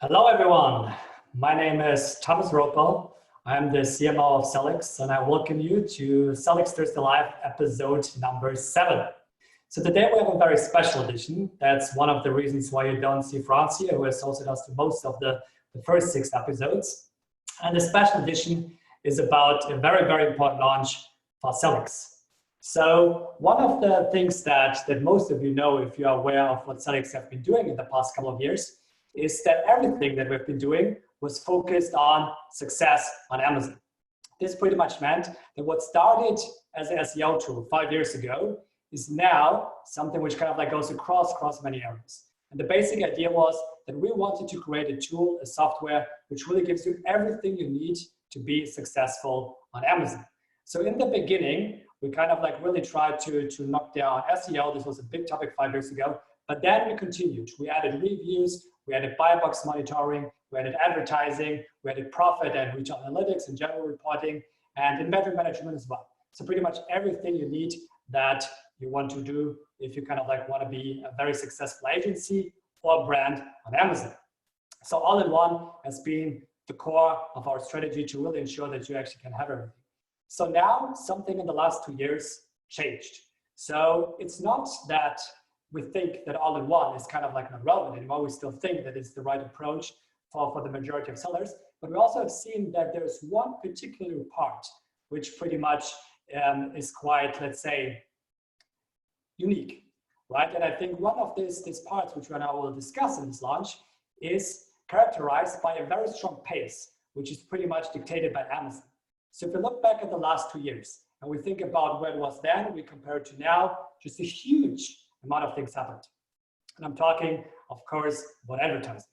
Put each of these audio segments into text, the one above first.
Hello, everyone. My name is Thomas Ropel. I'm the CMO of Sellics, and I welcome you to Sellics Thursday Live episode number 7. So today we have a very special edition. That's one of the reasons why you don't see Franz here, who has hosted us to most of the first 6 episodes. And the special edition is about a very, very important launch for Sellics. So one of the things that most of you know, if you are aware of what Sellics have been doing in the past couple of years, is that everything that we've been doing was focused on success on Amazon. This pretty much meant that what started as an SEO tool 5 years ago is now something which kind of like goes across many areas. And the basic idea was that we wanted to create a tool, a software, which really gives you everything you need to be successful on Amazon. So in the beginning, we kind of like really tried to knock down SEO. This was a big topic 5 years ago. But then we continued. We added reviews, we added buy box monitoring, we added advertising, we added profit and retail analytics and general reporting, and inventory management as well. So pretty much everything you need that you want to do if you kind of like want to be a very successful agency or brand on Amazon. So all in one has been the core of our strategy to really ensure that you actually can have everything. So now something in the last 2 years changed. So it's not that we think that all-in-one is kind of like not relevant anymore. We still think that it's the right approach for the majority of sellers, but we also have seen that there's one particular part which pretty much is quite, let's say, unique, right? And I think one of these parts, which we now will discuss in this launch, is characterized by a very strong pace, which is pretty much dictated by Amazon. So if we look back at the last 2 years and we think about where it was then, we compare it to now, just a huge amount of things happened. And I'm talking, of course, about advertising.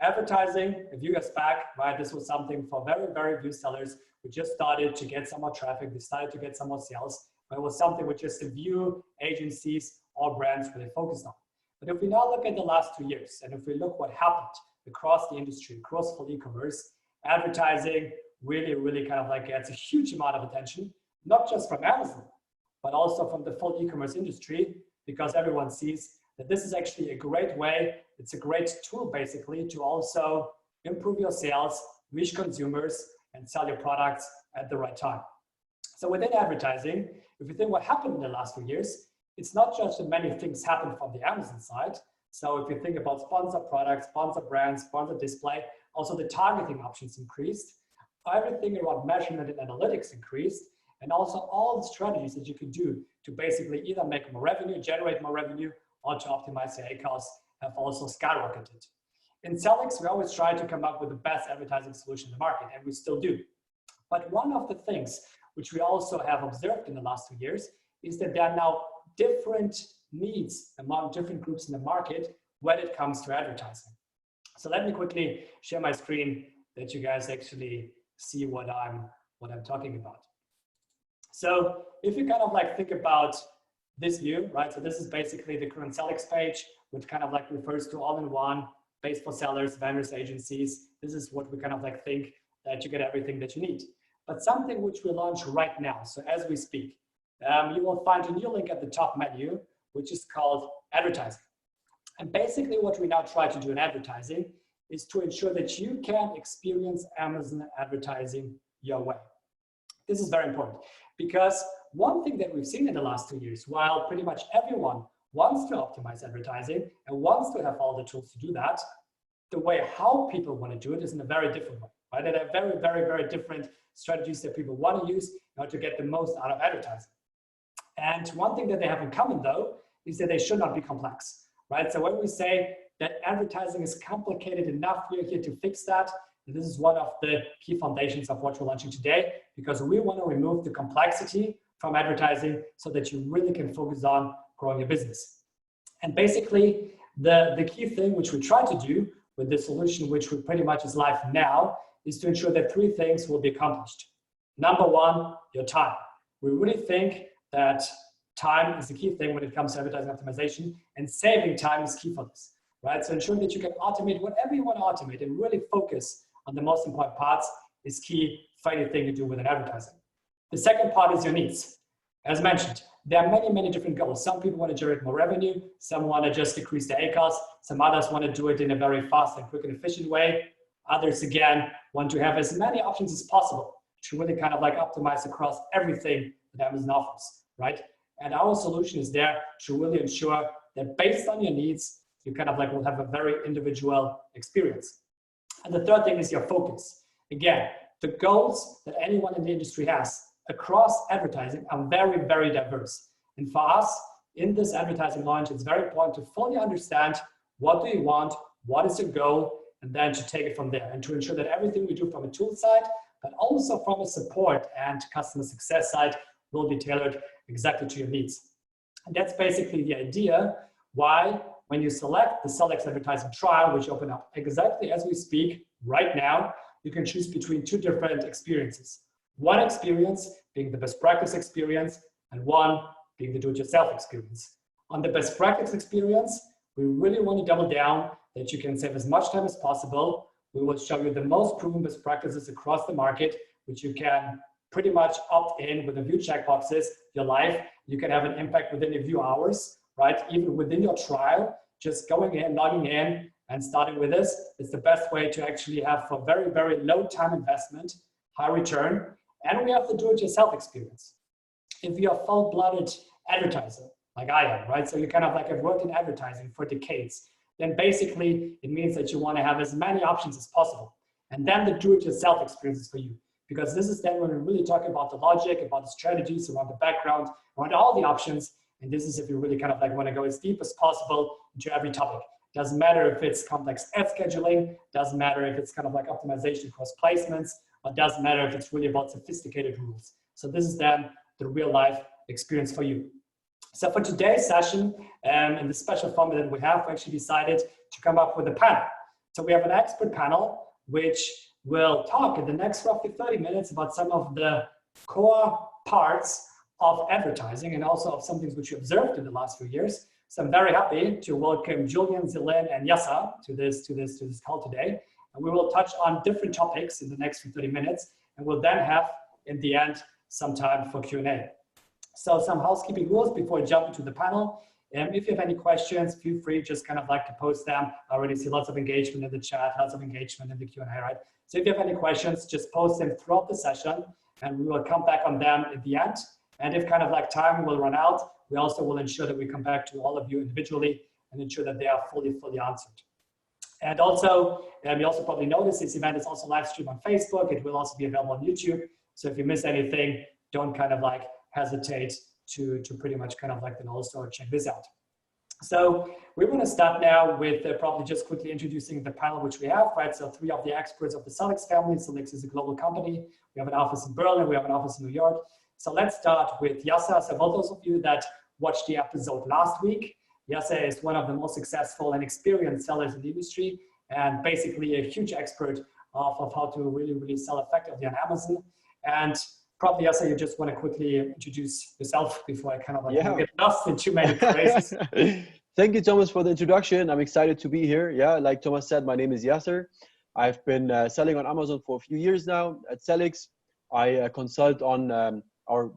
Advertising, a few years back, right, this was something for very, very few sellers who just started to get some more traffic, they started to get some more sales, but it was something which just a few agencies or brands really focused on. But if we now look at the last 2 years, and if we look what happened across the industry, across full e-commerce, advertising really kind of like gets a huge amount of attention, not just from Amazon, but also from the full e-commerce industry, because everyone sees that this is actually a great way, it's a great tool basically to also improve your sales, reach consumers, and sell your products at the right time. So within advertising, if you think what happened in the last 2 years, it's not just that many things happen from the Amazon side. So if you think about sponsored products, sponsored brands, sponsored display, also the targeting options increased, everything around measurement and analytics increased, and also all the strategies that you can do to basically either make more revenue, generate more revenue, or to optimize your ACoS have also skyrocketed. In Sellics, we always try to come up with the best advertising solution in the market, and we still do. But one of the things which we also have observed in the last 2 years is that there are now different needs among different groups in the market when it comes to advertising. So let me quickly share my screen that you guys actually see what I'm talking about. So if you kind of like think about this view, right? So this is basically the current Sellics page, which kind of like refers to all-in-one, based for sellers, vendors, agencies. This is what we kind of like think that you get everything that you need. But something which we launch right now, so as we speak, you will find a new link at the top menu, which is called advertising. And basically what we now try to do in advertising is to ensure that you can experience Amazon advertising your way. This is very important because one thing that we've seen in the last 2 years, while pretty much everyone wants to optimize advertising and wants to have all the tools to do that, the way how people want to do it is in a very different way, right? There are very, very, very different strategies that people want to use in order to get the most out of advertising. And one thing that they have in common, though, is that they should not be complex, right? So when we say that advertising is complicated enough, we're here to fix that. And this is one of the key foundations of what we're launching today, because we want to remove the complexity from advertising so that you really can focus on growing your business. And basically, the key thing which we try to do with the solution, which we pretty much is live now, is to ensure that 3 things will be accomplished. Number 1, your time. We really think that time is the key thing when it comes to advertising optimization, and saving time is key for this, right? So ensuring that you can automate whatever you want to automate and really focus on the most important parts is key for anything you do with an advertising. The second part is your needs. As mentioned, There are many, many different goals. Some people want to generate more revenue. Some want to just decrease their ACoS. Some others want to do it in a very fast and quick and efficient way. Others, again, want to have as many options as possible to really kind of like optimize across everything that Amazon offers, right? And our solution is there to really ensure that based on your needs, you kind of like will have a very individual experience. And the third thing is your focus. Again, the goals that anyone in the industry has across advertising are very, very diverse. And for us, in this advertising launch, it's very important to fully understand what do you want, what is your goal, and then to take it from there and to ensure that everything we do from a tool side, but also from a support and customer success side will be tailored exactly to your needs. And that's basically the idea why when you select the Sellics advertising trial, which open up exactly as we speak right now, you can choose between two different experiences. One experience being the best practice experience and one being the do-it-yourself experience. On the best practice experience, we really want to double down that you can save as much time as possible. We will show you the most proven best practices across the market, which you can pretty much opt in with a few checkboxes. Your life, you can have an impact within a few hours, right? Even within your trial, just going in, logging in, and starting with this is the best way to actually have for very, very low time investment, high return. And we have the do-it-yourself experience. If you're a full-blooded advertiser, like I am, right? So you kind of like have worked in advertising for decades, then basically it means that you want to have as many options as possible. And then the do-it-yourself experience is for you. Because this is then when we're really talking about the logic, about the strategies, around the background, around all the options. And this is if you really kind of like want to go as deep as possible into every topic. Doesn't matter if it's complex ad scheduling, doesn't matter if it's kind of like optimization across placements, or doesn't matter if it's really about sophisticated rules. So this is then the real life experience for you. So for today's session, in the special format that we have, we actually decided to come up with a panel. So we have an expert panel, which will talk in the next roughly 30 minutes about some of the core parts of advertising and also of some things which we observed in the last few years. So I'm very happy to welcome Julian, Zilin, and Yasa to this call today. And we will touch on different topics in the next 30 minutes, and we'll then have, in the end, some time for Q&A. So some housekeeping rules before we jump into the panel. If you have any questions, feel free just kind of like to post them. I already see lots of engagement in the chat, lots of engagement in the Q&A, right? So if you have any questions, just post them throughout the session, and we will come back on them at the end. And if kind of like time will run out, we also will ensure that we come back to all of you individually and ensure that they are fully answered. And also, you also probably noticed this event is also live streamed on Facebook. It will also be available on YouTube. So if you miss anything, don't kind of like hesitate to pretty much kind of like then also check this out. So we're going to start now with probably just quickly introducing the panel which we have, right? So three of the experts of the Sellics family. Sellics is a global company. We have an office in Berlin. We have an office in New York. So let's start with Yasa. So for those of you that watched the episode last week, Yasa is one of the most successful and experienced sellers in the industry and basically a huge expert of how to really sell effectively on Amazon. And probably, Yasa, you just want to quickly introduce yourself before I kind of like get lost in too many phrases. Thank you, Thomas, for the introduction. I'm excited to be here. Yeah, like Thomas said, my name is Yasser. I've been selling on Amazon for a few years now at Sellics. I consult on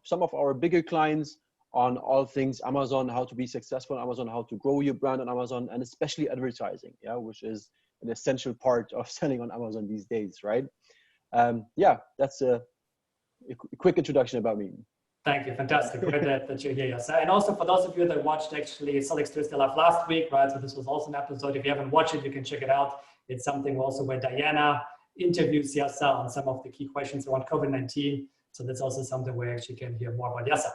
some of our bigger clients on all things Amazon, how to be successful on Amazon, how to grow your brand on Amazon, and especially advertising, which is an essential part of selling on Amazon these days, right? That's a quick introduction about me. Thank you. Fantastic. Great that you're here, Yasa. And also for those of you that watched actually Sellics Thursday Live last week, right? So this was also an episode. If you haven't watched it, you can check it out. It's something also where Diana interviews Yasa on some of the key questions around COVID-19. So that's also something where you actually can hear more about Yasa.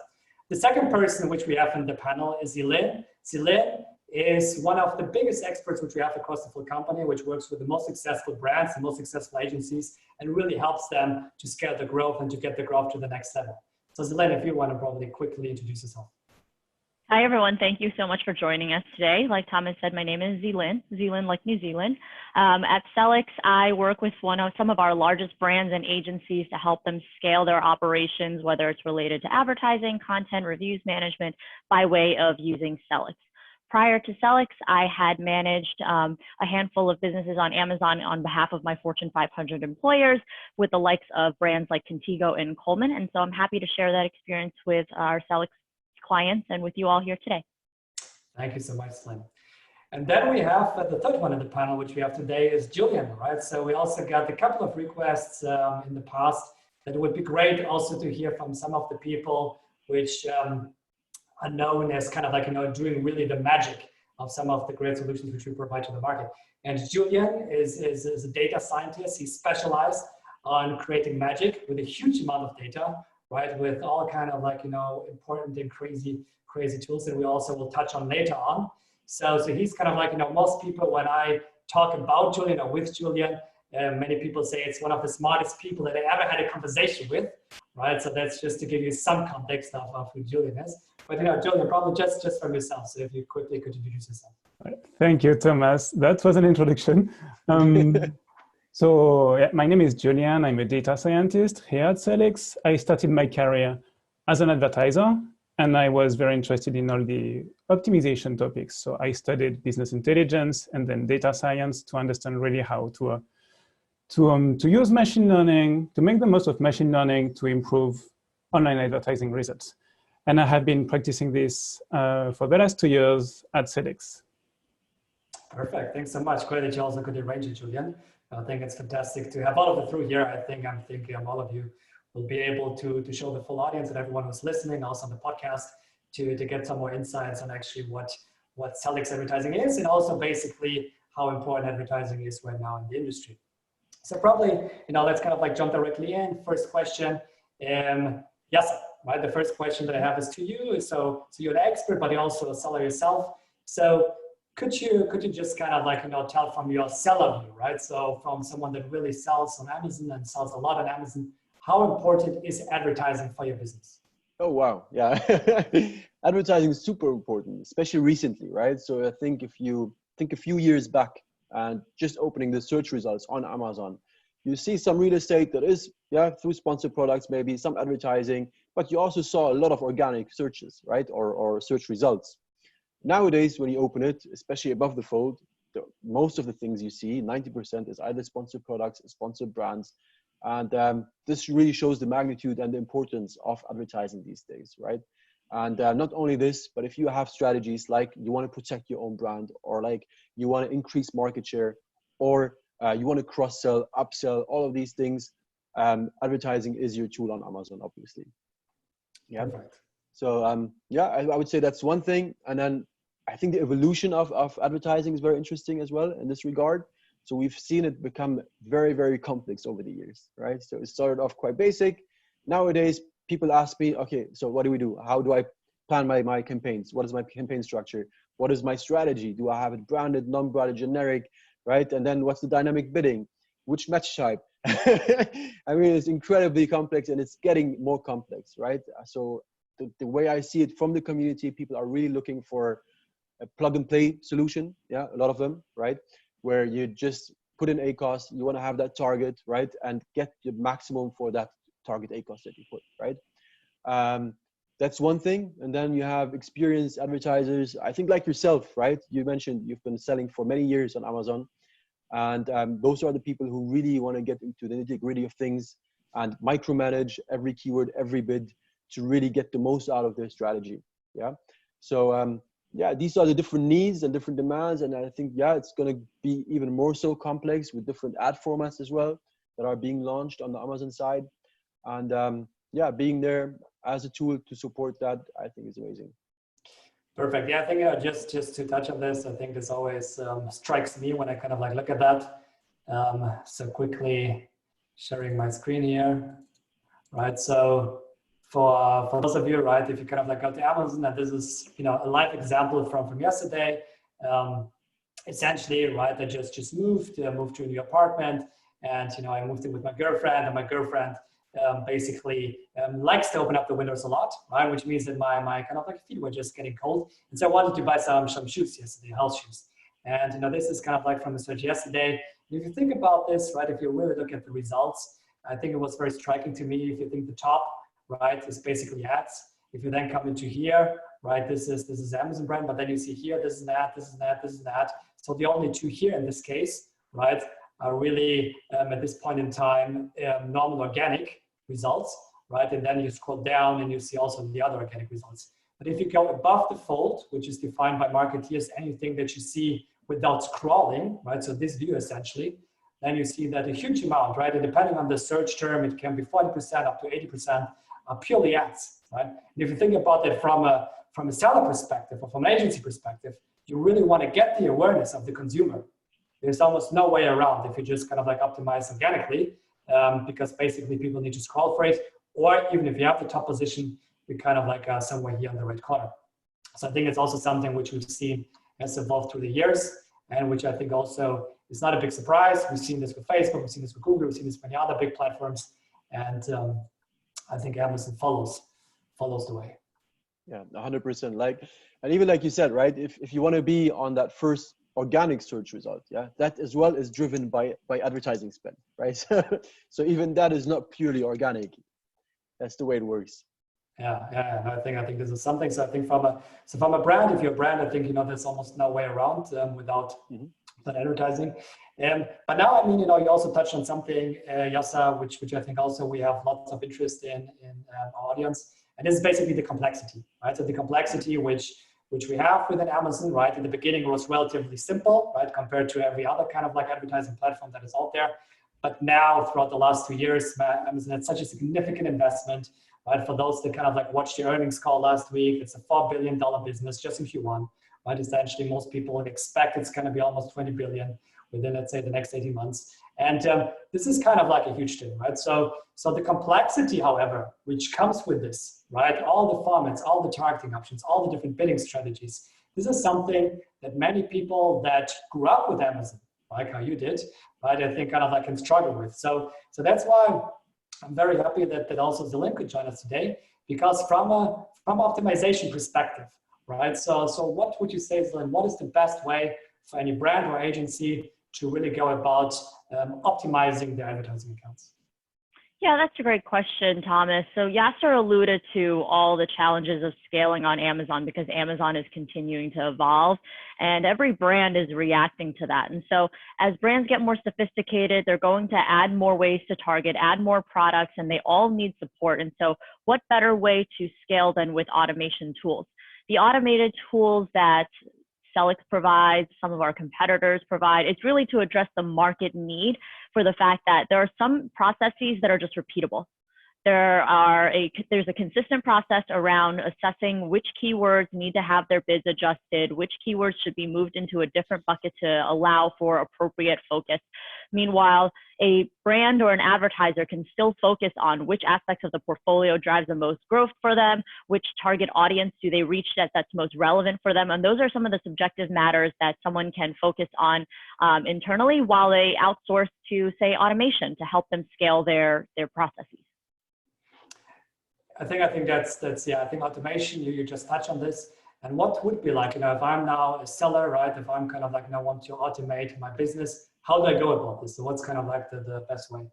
The second person which we have in the panel is Zilin. Zilin is one of the biggest experts which we have across the full company, which works with the most successful brands, the most successful agencies, and really helps them to scale the growth and to get the growth to the next level. So Zilin, if you want to probably quickly introduce yourself. Hi, everyone. Thank you so much for joining us today. Like Thomas said, my name is Zilin like New Zealand. At Sellics, I work with some of our largest brands and agencies to help them scale their operations, whether it's related to advertising, content, reviews management, by way of using Sellics. Prior to Sellics, I had managed a handful of businesses on Amazon on behalf of my Fortune 500 employers with the likes of brands like Contigo and Coleman. And so I'm happy to share that experience with our Sellics clients and with you all here today. Thank you so much, Slim. And then we have the third one in the panel, which we have today is Julian, right? So we also got a couple of requests in the past that it would be great also to hear from some of the people which are known as kind of like, doing really the magic of some of the great solutions which we provide to the market. And Julian is a data scientist. He's specialized on creating magic with a huge amount of data, right? With all kind of like, important and crazy tools that we also will touch on later on. So he's kind of like, most people, when I talk about Julian or with Julian, many people say it's one of the smartest people that I ever had a conversation with, right? So that's just to give you some context of who Julian is. But Julian, probably just from yourself. So if you quickly could introduce yourself. Thank you, Thomas. That was an introduction. So yeah, my name is Julian. I'm a data scientist here at Sellics. I started my career as an advertiser, and I was very interested in all the optimization topics. So I studied business intelligence and then data science to understand really how to use machine learning, to make the most of machine learning to improve online advertising results. And I have been practicing this for the last 2 years at Sellics. Perfect. Thanks so much. Great that you also could arrange it, Julian. I think it's fantastic to have all of the through here. I'm thinking all of you will be able to show the full audience and everyone who's listening, also on the podcast, to get some more insights on actually what Sellics advertising is, and also basically how important advertising is right now in the industry. So probably, let's kind of like jump directly in. First question, yes, right? The first question that I have is to you. So you're an expert, but you're also a seller yourself. So could you just kind of like, tell from your seller view, right? So from someone that really sells on Amazon and sells a lot on Amazon, how important is advertising for your business? Oh, wow. Yeah. Advertising is super important, especially recently, right? So I think if you think a few years back and just opening the search results on Amazon, you see some real estate that is, through sponsored products, maybe some advertising, but you also saw a lot of organic searches, right? Or search results. Nowadays, when you open it, especially above the fold, most of the things you see, 90% is either sponsored products, sponsored brands. And this really shows the magnitude and the importance of advertising these days, right? And not only this, but if you have strategies like you want to protect your own brand, or like you want to increase market share, or you want to cross-sell, upsell, all of these things, advertising is your tool on Amazon, obviously. Yeah. Perfect. So I would say that's one thing. And then I think the evolution of advertising is very interesting as well in this regard. So we've seen it become very, very complex over the years, right? So it started off quite basic. Nowadays, people ask me, okay, so what do we do? How do I plan my campaigns? What is my campaign structure? What is my strategy? Do I have it branded, non-branded, generic, right? And then what's the dynamic bidding? Which match type? I mean, it's incredibly complex, and it's getting more complex, right? So the way I see it from the community, people are really looking for a plug and play solution. Yeah, a lot of them, right? Where you just put in ACoS, you want to have that target, right? And get the maximum for that target ACoS that you put, right? That's one thing. And then you have experienced advertisers, I think like yourself, right? You mentioned you've been selling for many years on Amazon. And those are the people who really want to get into the nitty-gritty of things and micromanage every keyword, every bid to really get the most out of their strategy. Yeah. So these are the different needs and different demands. And I think, it's going to be even more so complex with different ad formats as well that are being launched on the Amazon side. And being there as a tool to support that, I think is amazing. Perfect. Yeah, I think just to touch on this, I think this always strikes me when I kind of like look at that. So quickly sharing my screen here, right? So for those of you, right, if you kind of like go to Amazon, and this is a live example from yesterday. Essentially, right, I just moved to a new apartment, and I moved in with my girlfriend, and my girlfriend basically likes to open up the windows a lot, right? Which means that my kind of like feet were just getting cold. And so I wanted to buy some shoes yesterday, health shoes. And this is kind of like from the search yesterday. And if you think about this, right, if you really look at the results, I think it was very striking to me. If you think the top, right, is basically ads. If you then come into here, right, this is Amazon brand, but then you see here, this is an ad, this is an ad, this is an ad. So the only two here in this case, right, are really at this point in time, normal organic results, right? And then you scroll down and you see also the other organic results. But if you go above the fold, which is defined by marketeers, anything that you see without scrolling, right? So this view essentially, then you see that a huge amount, right? And depending on the search term, it can be 40% up to 80% are purely ads, right? And if you think about it from a seller perspective or from an agency perspective, you really want to get the awareness of the consumer. There's almost no way around if you just kind of like optimize organically, because basically people need to scroll for it, or even if you have the top position, you're kind of like somewhere here in the right corner. So I think it's also something which we've seen has evolved through the years, and which I think also is not a big surprise. We've seen this with Facebook, we've seen this with Google, we've seen this with many other big platforms, and I think Amazon follows the way. Yeah, 100%. Like, and even like you said, right? If you want to be on that first organic search result, yeah, that as well is driven by advertising spend, right? So even that is not purely organic. That's the way it works. Yeah. I think this is something. So I think from a brand, if you're a brand, I think there's almost no way around without advertising. But now, I mean, you also touched on something, Yasa, which I think also we have lots of interest in our audience, and this is basically the complexity, right? So the complexity which we have within Amazon, right? In the beginning, it was relatively simple, right, compared to every other kind of like advertising platform that is out there. But now, throughout the last 2 years, Amazon had such a significant investment, right? For those that kind of like watched the earnings call last week, it's a $4 billion business just in Q1, right? Essentially, most people expect it's going to be almost 20 billion within, let's say, the next 18 months. And this is kind of like a huge thing, right? So the complexity, however, which comes with this, right? All the formats, all the targeting options, all the different bidding strategies. This is something that many people that grew up with Amazon, like how you did, right? I think kind of like can struggle with. So that's why I'm very happy that also Zilin could join us today, because from optimization perspective, right? So what would you say, Zilin, what is the best way for any brand or agency to really go about optimizing their advertising accounts? Yeah, that's a great question, Thomas. So Yasser alluded to all the challenges of scaling on Amazon because Amazon is continuing to evolve and every brand is reacting to that. And so as brands get more sophisticated, they're going to add more ways to target, add more products, and they all need support. And so what better way to scale than with automation tools? The automated tools that Sellics provides, some of our competitors provide, it's really to address the market need for the fact that there are some processes that are just repeatable. There's a consistent process around assessing which keywords need to have their bids adjusted, which keywords should be moved into a different bucket to allow for appropriate focus. Meanwhile, a brand or an advertiser can still focus on which aspects of the portfolio drives the most growth for them, which target audience do they reach that's most relevant for them. And those are some of the subjective matters that someone can focus on internally while they outsource to, say, automation to help them scale their processes. I think that's yeah. I think automation. You just touch on this, and what would be like, if I'm now a seller, right? If I'm kind of like want to automate my business, how do I go about this? So what's kind of like the best way?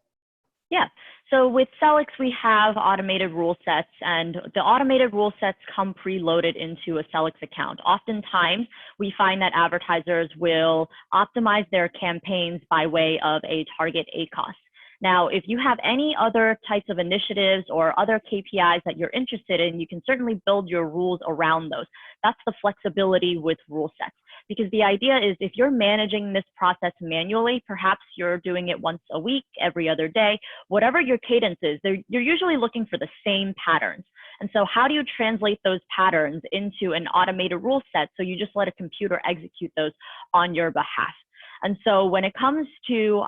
Yeah. So with Sellics, we have automated rule sets, and the automated rule sets come preloaded into a Sellics account. Oftentimes, we find that advertisers will optimize their campaigns by way of a target ACoS. Now, if you have any other types of initiatives or other KPIs that you're interested in, you can certainly build your rules around those. That's the flexibility with rule sets. Because the idea is if you're managing this process manually, perhaps you're doing it once a week, every other day, whatever your cadence is, you're usually looking for the same patterns. And so how do you translate those patterns into an automated rule set so you just let a computer execute those on your behalf? And so when it comes to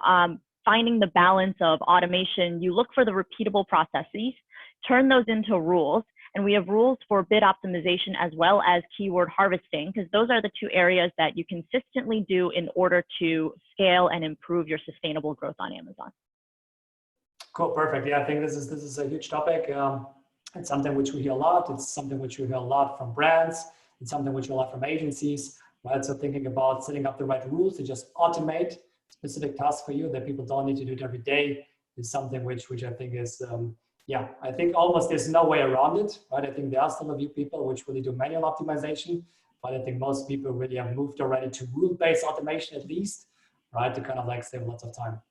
finding the balance of automation, you look for the repeatable processes, turn those into rules, and we have rules for bid optimization as well as keyword harvesting, because those are the two areas that you consistently do in order to scale and improve your sustainable growth on Amazon. Cool, perfect. Yeah, I think this is a huge topic. It's something which we hear a lot. It's something which we hear a lot from brands. It's something which we hear a lot from agencies, right? So thinking about setting up the right rules to just automate specific tasks for you that people don't need to do it every day is something which I think is, yeah, I think almost there's no way around it, right? I think there are still a few people which really do manual optimization, but I think most people really have moved already to rule-based automation at least, right? To kind of like save lots of time.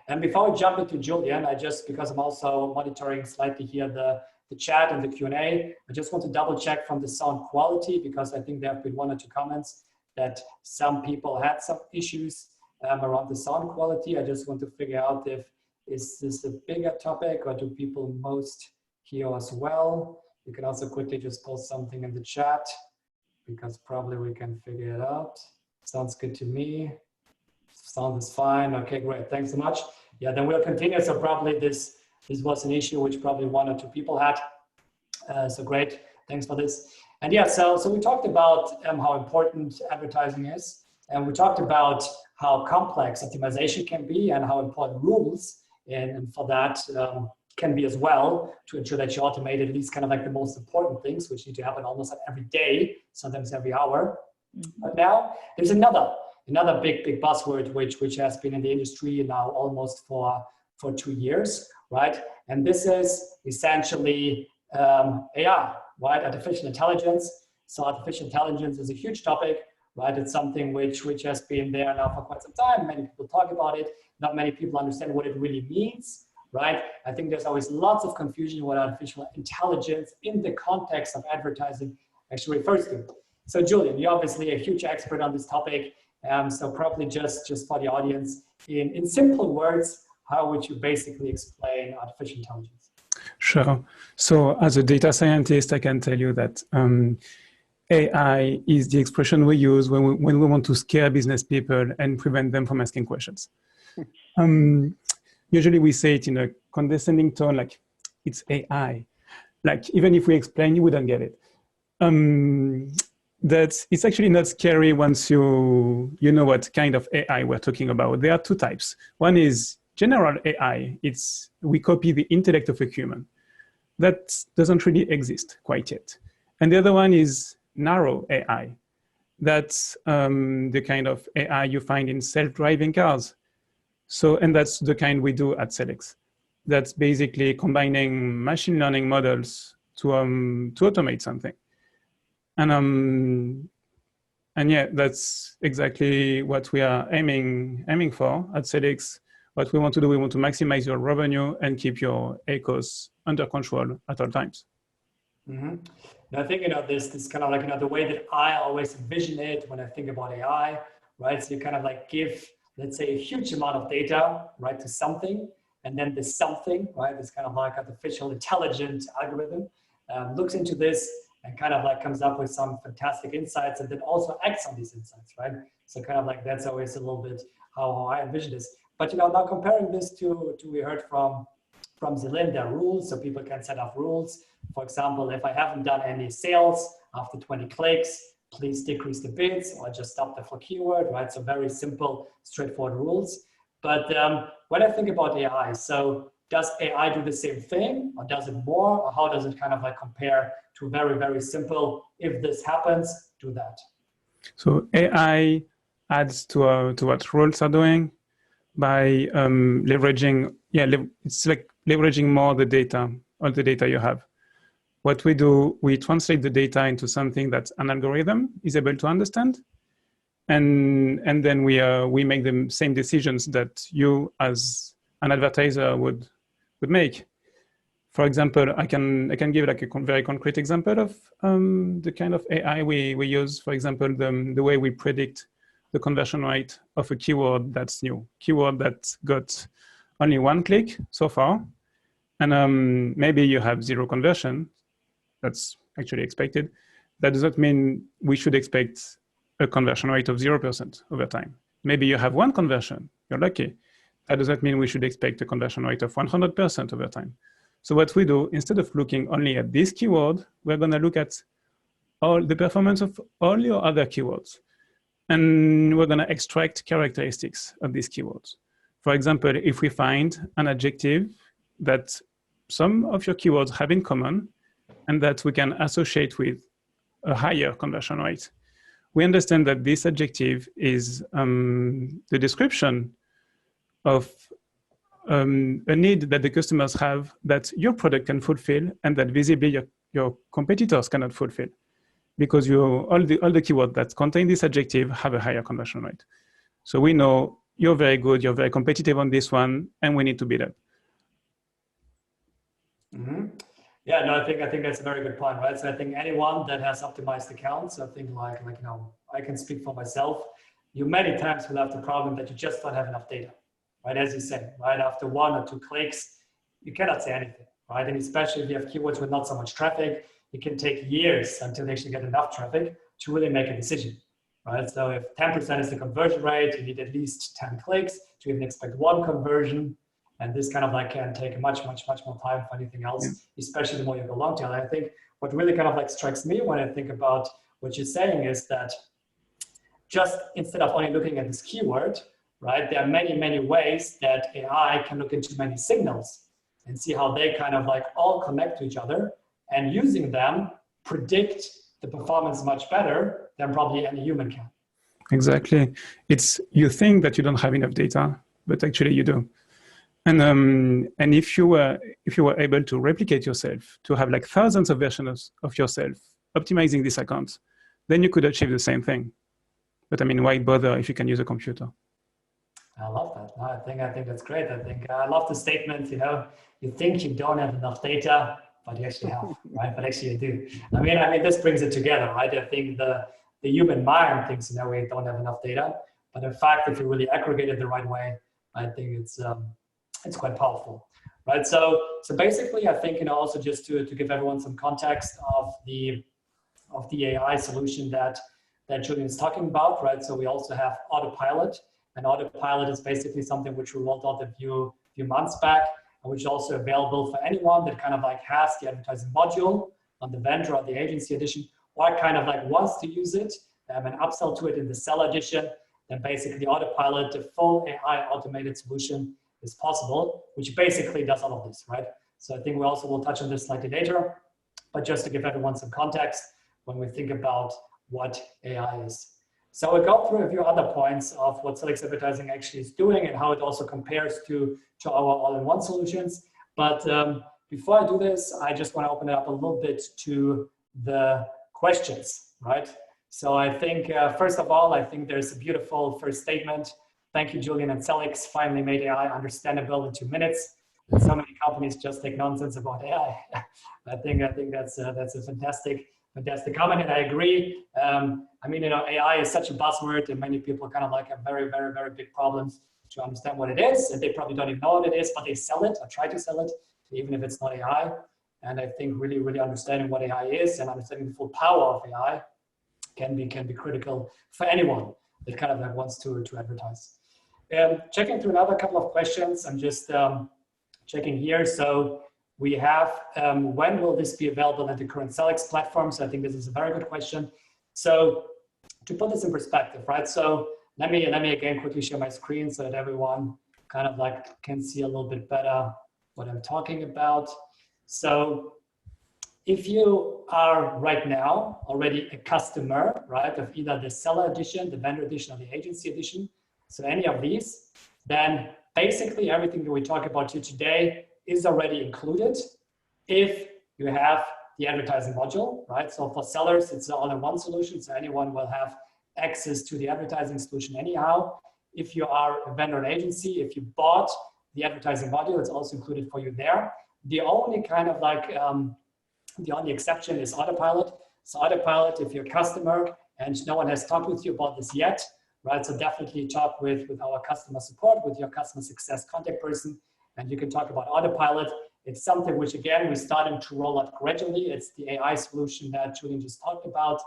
And before we jump into Julian, because I'm also monitoring slightly here the the chat and the Q&A. I just want to double check from the sound quality, because I think there have been 1 or 2 comments that some people had some issues around the sound quality. I just want to figure out if is this a bigger topic, or do people most hear as well? You can also quickly just post something in the chat, because probably we can figure it out. Sounds good to me. Sound is fine. Okay, great. Thanks so much. Yeah, then we'll continue. So probably this was an issue which probably 1 or 2 people had. So great. Thanks for this. And yeah, so we talked about how important advertising is, and we talked about how complex optimization can be and how important rules and for that can be as well, to ensure that you automate at least kind of like the most important things, which need to happen almost every day, sometimes every hour. But now there's another big buzzword which has been in the industry now almost for 2 years, right? And this is essentially AI, right? Artificial intelligence. So artificial intelligence is a huge topic, right? It's something which has been there now for quite some time. Many people talk about it. Not many people understand what it really means, right? I think there's always lots of confusion what artificial intelligence in the context of advertising actually refers to. So Julian, you're obviously a huge expert on this topic. So probably just for the audience, in simple words, how would you basically explain artificial intelligence? Sure. So as a data scientist, I can tell you that AI is the expression we use when we want to scare business people and prevent them from asking questions. Usually we say it in a condescending tone, like it's AI. Like even if we explain, you wouldn't get it. That it's actually not scary once you know what kind of AI we're talking about. There are 2 types. One is general AI. We copy the intellect of a human. That doesn't really exist quite yet. And the other one is narrow AI. That's the kind of AI you find in self-driving cars. So, and that's the kind we do at Sellics. That's basically combining machine learning models to automate something. And yeah, that's exactly what we are aiming for at Sellics. What we want to do, we want to maximize your revenue and keep your ACOS under control at all times. Mm-hmm. And I think, this kind of like, the way that I always envision it when I think about AI, right? So you kind of like give, let's say, a huge amount of data, right, to something, and then this something, right, this kind of like artificial intelligent algorithm looks into this and kind of like comes up with some fantastic insights, and then also acts on these insights, right? So kind of like that's always a little bit how I envision this. But now comparing this to we heard from Zelin, there are rules, so people can set up rules. For example, if I haven't done any sales after 20 clicks, please decrease the bids or just stop the for keyword, right? So very simple, straightforward rules. But when I think about AI, so does AI do the same thing, or does it more, or how does it kind of like compare to very, very simple, if this happens, do that? So AI adds to what rules are doing by leveraging, it's like leveraging more the data, all the data you have. What we do, we translate the data into something that an algorithm is able to understand, and then we make the same decisions that you as an advertiser would make. For example, I can give like a very concrete example of the kind of AI we use. For example, the way we predict the conversion rate of a keyword that's new, keyword that got only 1 click so far, and maybe you have 0 conversion. That's actually expected. That does not mean we should expect a conversion rate of 0% over time. Maybe you have 1 conversion, you're lucky. That does not mean we should expect a conversion rate of 100% over time. So what we do, instead of looking only at this keyword, we're going to look at all the performance of all your other keywords. And we're going to extract characteristics of these keywords. For example, if we find an adjective that some of your keywords have in common and that we can associate with a higher conversion rate, we understand that this adjective is the description of a need that the customers have that your product can fulfill and that visibly your competitors cannot fulfill, because all the keywords that contain this adjective have a higher conversion rate. So we know you're very good, you're very competitive on this one, and we need to beat it. Mm-hmm. Yeah, no, I think that's a very good point, right? So I think anyone that has optimized accounts, I think I can speak for myself. You many times will have the problem that you just don't have enough data, right? As you said, right after 1 or 2 clicks, you cannot say anything, right? And especially if you have keywords with not so much traffic, it can take years until they actually get enough traffic to really make a decision, right? So if 10% is the conversion rate, you need at least 10 clicks to even expect 1 conversion. And this kind of can take much more time for anything else, especially the more you go long tail. And I think what really kind of strikes me when I think about what you're saying is that just instead of only looking at this keyword, right, there are many ways that AI can look into many signals and see how they kind of all connect to each other, and using them predict the performance much better than probably any human can. Exactly. You think that you don't have enough data, but actually you do. And if you were able to replicate yourself, to have thousands of versions of yourself optimizing this account, then you could achieve the same thing. But I mean, why bother if you can use a computer? I love that. No, I think that's great. I love the statement, you think you don't have enough data, but you actually have, right? But actually you do. I mean, this brings it together, right? I think the human mind thinks, we don't have enough data, but in fact, if you really aggregate it the right way, I think it's quite powerful, right? So basically, I think, also just to give everyone some context of the AI solution that Julian is talking about, right? So we also have Autopilot, and Autopilot is basically something which we rolled out a few months back, and which is also available for anyone that kind of has the advertising module on the vendor or the agency edition, or kind of wants to use it and upsell to it in the seller edition. Then basically Autopilot, the full AI automated solution, is possible, which basically does all of this, right? So I think we also will touch on this slightly later, but just to give everyone some context when we think about what AI is. So we'll go through a few other points of what Sellics Advertising actually is doing and how it also compares to our all-in-one solutions. But before I do this, I just want to open it up a little bit to the questions, right? So I think, first of all, I think there's a beautiful first statement. Thank you, Julian and Sellics, finally made AI understandable in 2 minutes. So many companies just take nonsense about AI. I think that's a fantastic comment, and I agree. I mean, AI is such a buzzword, and many people kind of have very big problems to understand what it is, and they probably don't even know what it is, but they sell it or try to sell it, even if it's not AI. And I think really understanding what AI is and understanding the full power of AI can be critical for anyone that kind of wants to advertise. Checking through another couple of questions, I'm just checking here. So we have, when will this be available at the current Sellics platform? So I think this is a very good question. So to put this in perspective, right? So let me again quickly share my screen so that everyone kind of can see a little bit better what I'm talking about. So if you are right now already a customer, right, of either the seller edition, the vendor edition, or the agency edition, so any of these, then basically everything that we talk about here today is already included if you have the advertising module, right? So for sellers, it's an all-in-one solution, so anyone will have access to the advertising solution anyhow. If you are a vendor and agency, if you bought the advertising module, it's also included for you there. The only kind of the only exception is Autopilot. So Autopilot, if you're a customer and no one has talked with you about this yet, right? So definitely talk with our customer support, with your customer success contact person, and you can talk about Autopilot. It's something which, again, we're starting to roll out gradually. It's the AI solution that Julian just talked about.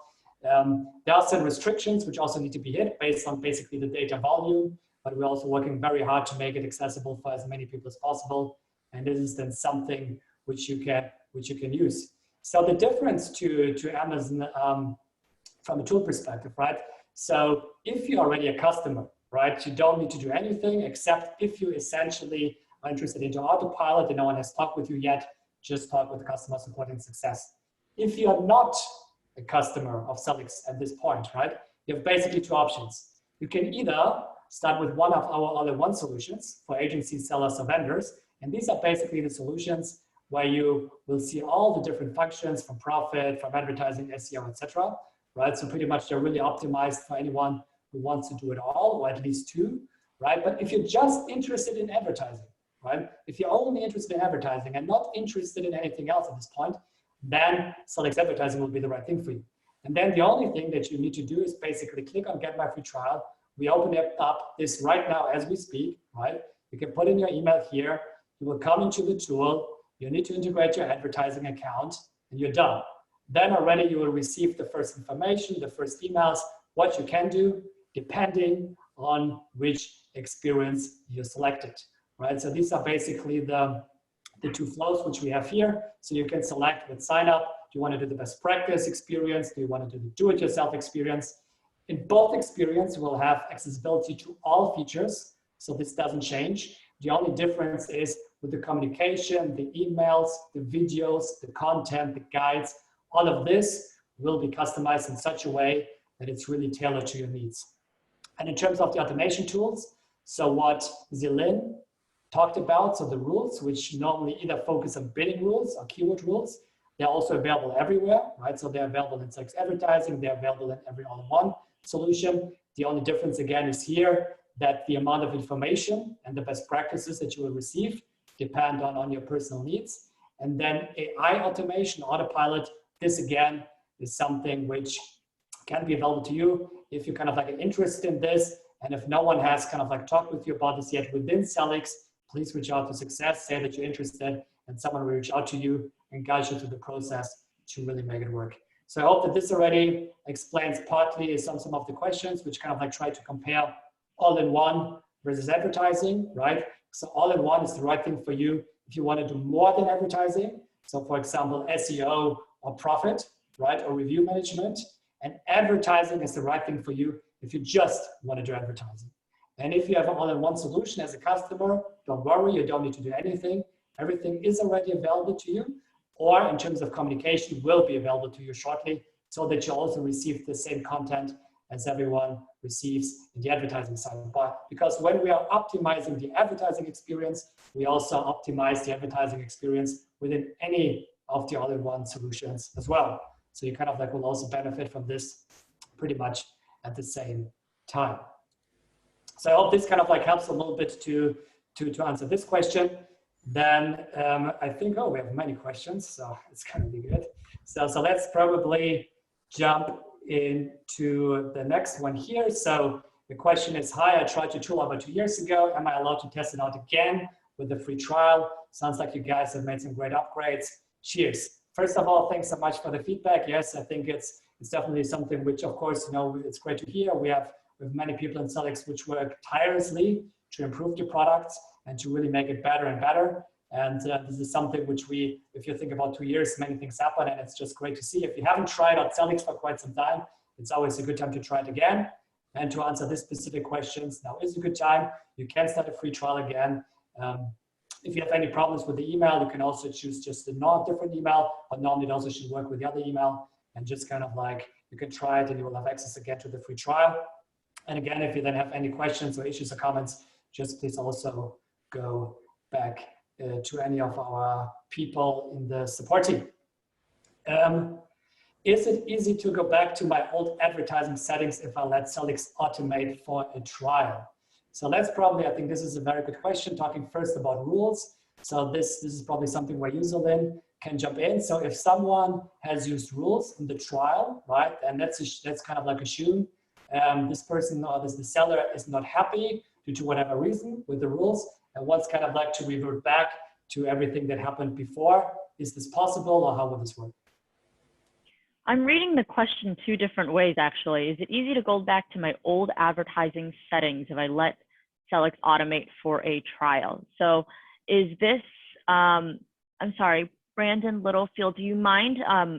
There are some restrictions which also need to be hit based on basically the data volume, but we're also working very hard to make it accessible for as many people as possible. And this is then something which you can use. So the difference to Amazon from a tool perspective, right? So if you're already a customer, right, you don't need to do anything except if you essentially are interested into Autopilot and no one has talked with you yet, just talk with customer support and success. If you're not a customer of Sellics at this point, right, you have basically 2 options. You can either start with one of our all-in-one solutions for agencies, sellers, or vendors, and these are basically the solutions where you will see all the different functions from profit, from advertising, SEO, etc. Right? So pretty much they're really optimized for anyone who wants to do it all, or at least 2, right? But if you're just interested in advertising, right? If you're only interested in advertising and not interested in anything else at this point, then Sellics Advertising will be the right thing for you. And then the only thing that you need to do is basically click on Get My Free Trial. We open it up this right now as we speak, right? You can put in your email here. You will come into the tool. You need to integrate your advertising account and you're done. Then already you will receive the first information, the first emails, what you can do depending on which experience you selected, right? So these are basically the two flows which we have here. So you can select with sign up. Do you want to do the best practice experience? Do you want to do the do-it-yourself experience? In both experiences, we'll have accessibility to all features. So this doesn't change. The only difference is with the communication, the emails, the videos, the content, the guides, all of this will be customized in such a way that it's really tailored to your needs. And in terms of the automation tools, so what Zilin talked about, so the rules, which normally either focus on bidding rules or keyword rules, they're also available everywhere, right? So they're available in Sellics Advertising, they're available in every all-in-one solution. The only difference again is here that the amount of information and the best practices that you will receive depend on your personal needs. And then AI automation, autopilot, this again is something which can be available to you if you're kind of like interested in this. And if no one has kind of like talked with you about this yet within Sellics, please reach out to Success, say that you're interested, and someone will reach out to you and guide you through the process to really make it work. So I hope that this already explains partly some of the questions, which kind of like try to compare all-in-one versus advertising, right? So all-in-one is the right thing for you if you want to do more than advertising. So for example, SEO or profit, right? Or review management. And advertising is the right thing for you if you just want to do advertising. And if you have an all-in-one solution as a customer, don't worry, you don't need to do anything. Everything is already available to you, or in terms of communication will be available to you shortly so that you also receive the same content as everyone receives in the advertising side. But because when we are optimizing the advertising experience, we also optimize the advertising experience within any of the all-in-one solutions as well. So you kind of like will also benefit from this pretty much at the same time. So I hope this kind of like helps a little bit to answer this question. Then I think, we have many questions, so it's going to be good. So let's probably jump into the next one here. So the question is, hi, I tried your tool about 2 years ago. Am I allowed to test it out again with the free trial? Sounds like you guys have made some great upgrades. Cheers. First of all, thanks so much for the feedback. Yes, I think it's definitely something which, of course, it's great to hear. We have many people in Sellics which work tirelessly to improve the products and to really make it better and better. And this is something which if you think about 2 years, many things happen, and it's just great to see. If you haven't tried out Sellics for quite some time, it's always a good time to try it again. And to answer this specific questions, now is a good time. You can start a free trial again. If you have any problems with the email, you can also choose just a different email, but normally it also should work with the other email, and just kind of like, you can try it and you will have access again to the free trial. And again, if you then have any questions or issues or comments, just please also go back to any of our people in the support team. Is it easy to go back to my old advertising settings if I let Sellics automate for a trial? So that's probably, I think this is a very good question, talking first about rules. So this is probably something where Userlin can jump in. So if someone has used rules in the trial, right, and that's kind of like assume this person or the seller is not happy due to whatever reason with the rules and wants kind of like to revert back to everything that happened before. Is this possible, or how will this work? I'm reading the question two different ways, actually. Is it easy to go back to my old advertising settings if I let Sellics automate for a trial? So is this, I'm sorry, Brandon Littlefield, do you mind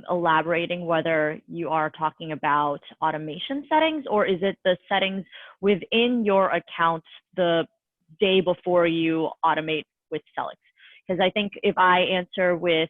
elaborating whether you are talking about automation settings, or is it the settings within your account the day before you automate with Sellics? Because I think if I answer with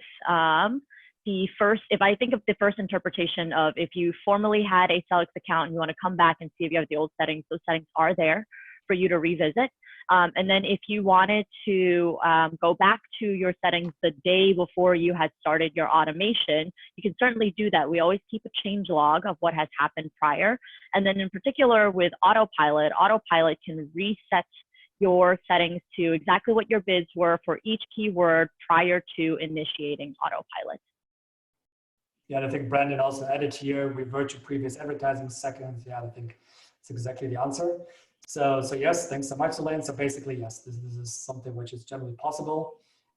if I think of the first interpretation of if you formerly had a Sellics account and you want to come back and see if you have the old settings, those settings are there for you to revisit. And then if you wanted to go back to your settings the day before you had started your automation, you can certainly do that. We always keep a change log of what has happened prior. And then in particular with autopilot can reset your settings to exactly what your bids were for each keyword prior to initiating autopilot. Yeah, and I think Brandon also added here, revert to previous advertising seconds. Yeah, I think it's exactly the answer. So yes, thanks so much, Elaine. So basically, yes, this is something which is generally possible.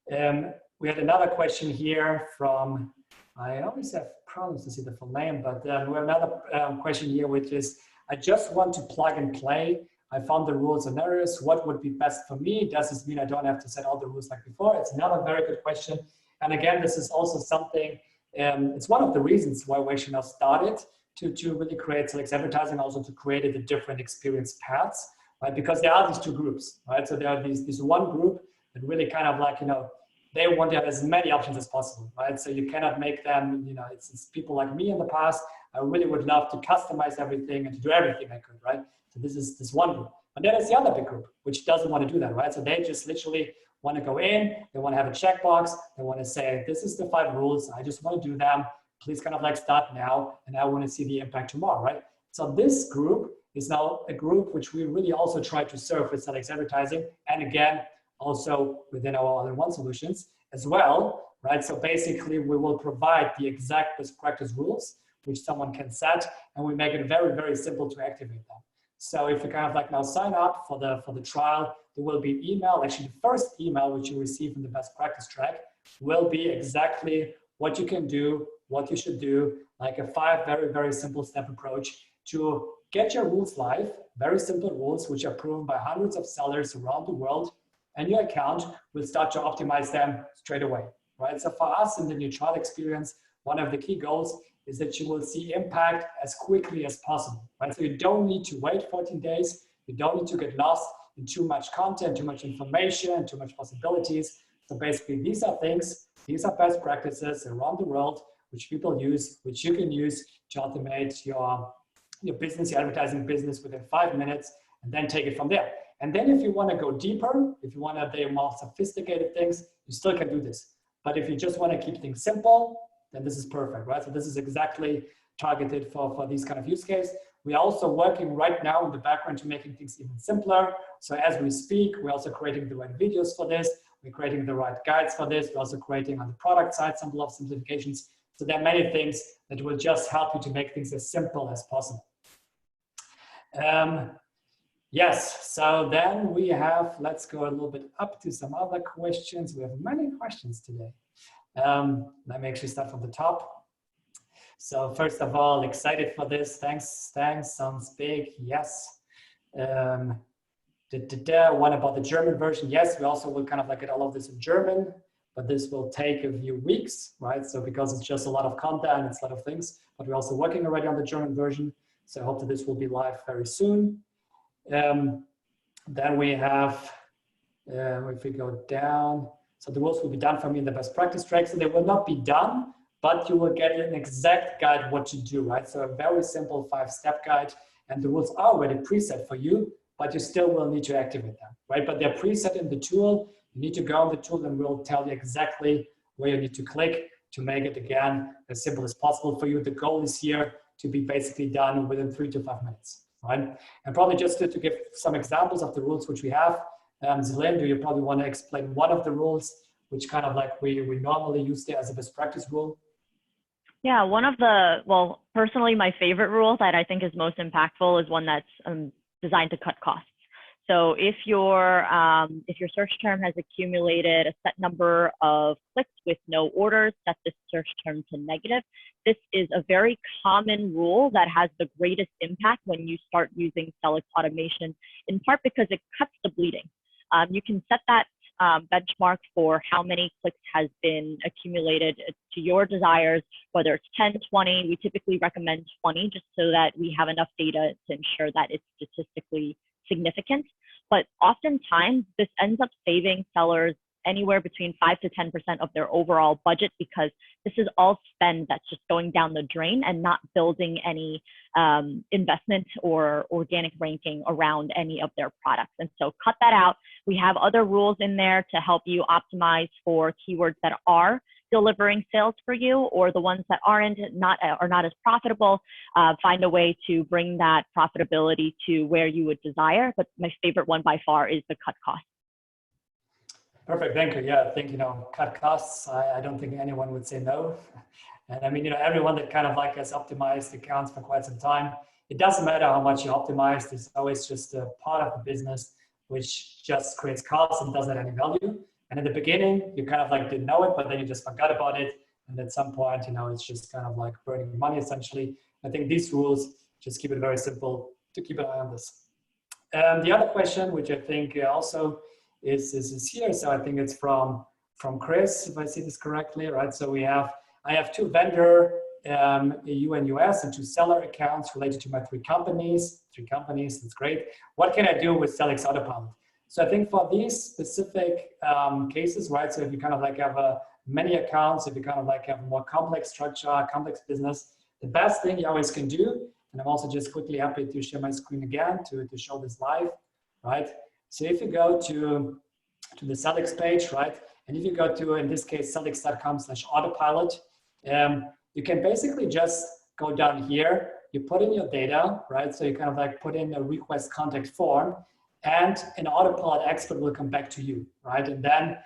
We had another question here from, I always have problems to see the full name, but we have another question here, which is, I just want to plug and play. I found the rules and errors. What would be best for me? Does this mean I don't have to set all the rules like before? It's another very good question. And again, this is also something, it's one of the reasons why we actually now started to really create Sellics advertising, also to create the different experience paths, right? Because there are these two groups, right? So there are this one group that really kind of like, they want to have as many options as possible, right? So you cannot make them, it's people like me in the past. I really would love to customize everything and to do everything I could, right? So this is this one group. And then there's the other big group, which doesn't want to do that, right? So they just literally want to go in, they want to have a checkbox, they want to say, this is the 5 rules, I just want to do them. Please kind of like start now, and I want to see the impact tomorrow, right? So this group is now a group which we really also try to serve with Sellics advertising, and again, also within our all-in-one solutions as well, right? So basically, we will provide the exact best practice rules which someone can set, and we make it very, very simple to activate them. So if you kind of like now sign up for the trial, there will be an email. Actually, the first email which you receive in the best practice track will be exactly what you can do, what you should do, like a 5 very, very simple step approach to get your rules live, very simple rules, which are proven by hundreds of sellers around the world, and your account will start to optimize them straight away, right? So for us in the new trial experience, one of the key goals is that you will see impact as quickly as possible, right? So you don't need to wait 14 days. You don't need to get lost in too much content, too much information, too much possibilities. So basically, these are things, these are best practices around the world, which people use, which you can use to automate your business, your advertising business within 5 minutes, and then take it from there. And then if you want to go deeper, if you want to do more sophisticated things, you still can do this. But if you just want to keep things simple, then this is perfect, right? So this is exactly targeted for these kind of use case. We're also working right now in the background to making things even simpler. So as we speak, we're also creating the right videos for this. We're creating the right guides for this. We're also creating on the product side some lot of simplifications. So there are many things that will just help you to make things as simple as possible. Yes, so then we have, let's go a little bit up to some other questions. We have many questions today. Let me actually start from the top. So first of all, excited for this. Thanks, sounds big, yes. One about the German version. Yes, we also will kind of like get all of this in German, but this will take a few weeks, right? So because it's just a lot of content, it's a lot of things, but we're also working already on the German version. So I hope that this will be live very soon. Then we have, if we go down, so the rules will be done for me in the best practice track. So they will not be done, but you will get an exact guide what to do, right? So a very simple 5-step guide, and the rules are already preset for you, but you still will need to activate them, right? But they're preset in the tool. You need to go on the tool and we'll tell you exactly where you need to click to make it, again, as simple as possible for you. The goal is here to be basically done within 3 to 5 minutes, right? And probably just to give some examples of the rules which we have, Zelin, do you probably want to explain one of the rules which kind of like we normally use there as a best practice rule? Yeah, one of the, well, personally, my favorite rule that I think is most impactful is one that's designed to cut costs. So if your search term has accumulated a set number of clicks with no orders, set this search term to negative. This is a very common rule that has the greatest impact when you start using Sellics automation, in part because it cuts the bleeding. You can set that benchmark for how many clicks has been accumulated to your desires, whether it's 10, 20. We typically recommend 20 just so that we have enough data to ensure that it's statistically significant. But oftentimes this ends up saving sellers anywhere between 5 to 10% of their overall budget, because this is all spend that's just going down the drain and not building any investment or organic ranking around any of their products. And so cut that out. We have other rules in there to help you optimize for keywords that are delivering sales for you, or the ones that are not as profitable, find a way to bring that profitability to where you would desire. But my favorite one by far is the cut cost. Perfect, thank you. Yeah, I think, cut costs, I don't think anyone would say no. And I mean, everyone that kind of like has optimized accounts for quite some time, it doesn't matter how much you optimize, it's always just a part of the business which just creates costs and doesn't add any value. And in the beginning, you kind of like didn't know it, but then you just forgot about it. And at some point, it's just kind of like burning money essentially. I think these rules just keep it very simple to keep an eye on this. The other question, which I think also is here. So I think it's from Chris, if I see this correctly, right? So I have 2 vendor EU and US and 2 seller accounts related to my 3 companies. 3 companies, that's great. What can I do with Sellics Autopilot? So I think for these specific cases, right? So if you kind of like have many accounts, if you kind of like have a more complex structure, complex business, the best thing you always can do, and I'm also just quickly happy to share my screen again to show this live, right? So if you go to the Sellics page, right? And if you go to, in this case, sellics.com/autopilot, you can basically just go down here, you put in your data, right? So you kind of like put in a request contact form, and an autopilot expert will come back to you, right? And then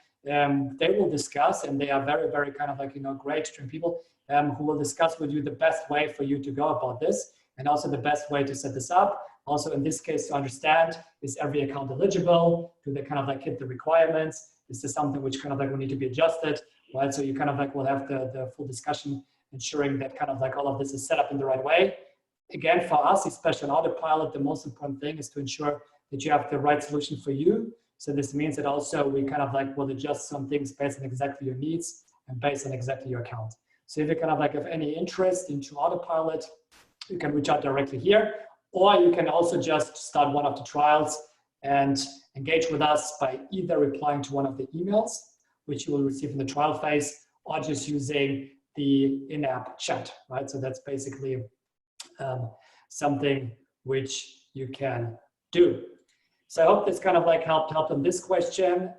they will discuss, and they are very, very kind of like, great trained people who will discuss with you the best way for you to go about this, and also the best way to set this up. Also in this case, to understand, is every account eligible? Do they kind of like hit the requirements? Is this something which kind of like will need to be adjusted, right? So you kind of like will have the full discussion, ensuring that kind of like all of this is set up in the right way. Again, for us, especially on Autopilot, the most important thing is to ensure that you have the right solution for you. So this means that also we kind of like will adjust some things based on exactly your needs and based on exactly your account. So if you kind of like have any interest into Autopilot, you can reach out directly here, or you can also just start one of the trials and engage with us by either replying to one of the emails, which you will receive in the trial phase, or just using the in-app chat, right? So that's basically something which you can do. So I hope this kind of like helped on this question.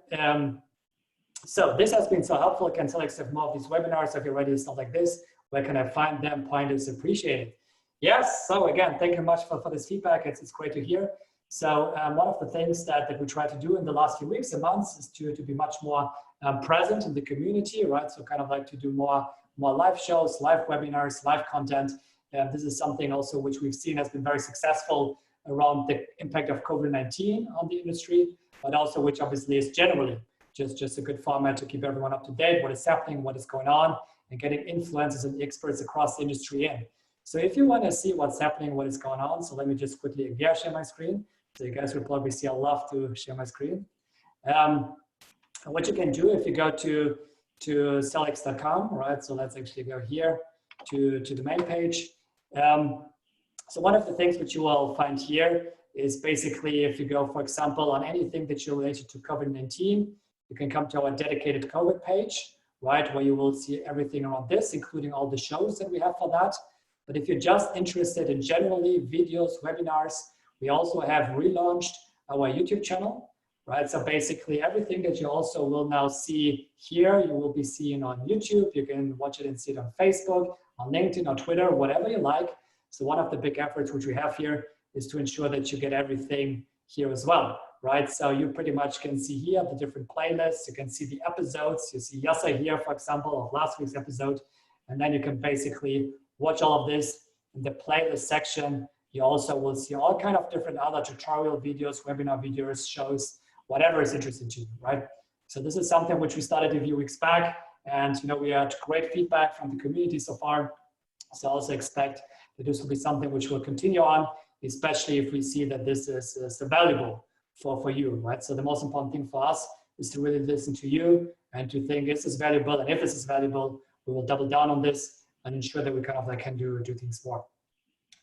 So this has been so helpful. Can Sellics have more of these webinars? If you're ready, stuff like this, where can I find them? Point is appreciated. Yes, so again, thank you much for this feedback. It's great to hear. So one of the things that we try to do in the last few weeks and months is to be much more present in the community, right? So kind of like to do more live shows, live webinars, live content. This is something also which we've seen has been very successful around the impact of COVID-19 on the industry, but also which obviously is generally just a good format to keep everyone up to date, what is happening, what is going on, and getting influencers and experts across the industry in. So if you want to see what's happening, what is going on, so let me just quickly again share my screen. So you guys will probably see I love to share my screen. What you can do if you go to sellics.com, right? So let's actually go here to the main page. So one of the things which you will find here is basically if you go, for example, on anything that you're related to COVID-19, you can come to our dedicated COVID page, right? Where you will see everything around this, including all the shows that we have for that. But if you're just interested in generally videos, webinars, we also have relaunched our YouTube channel, right? So basically everything that you also will now see here, you will be seeing on YouTube. You can watch it and see it on Facebook, on LinkedIn, or Twitter, whatever you like. So one of the big efforts which we have here is to ensure that you get everything here as well, right? So you pretty much can see here the different playlists. You can see the episodes. You see Yasa here, for example, of last week's episode. And then you can basically watch all of this in the playlist section. You also will see all kind of different other tutorial videos, webinar videos, shows, whatever is interesting to you, right? So this is something which we started a few weeks back, and we had great feedback from the community so far. So I also expect that this will be something which will continue on, especially if we see that this is valuable for you, right? So the most important thing for us is to really listen to you and to think, is this valuable? And if this is valuable, we will double down on this and ensure that we kind of like can do things more.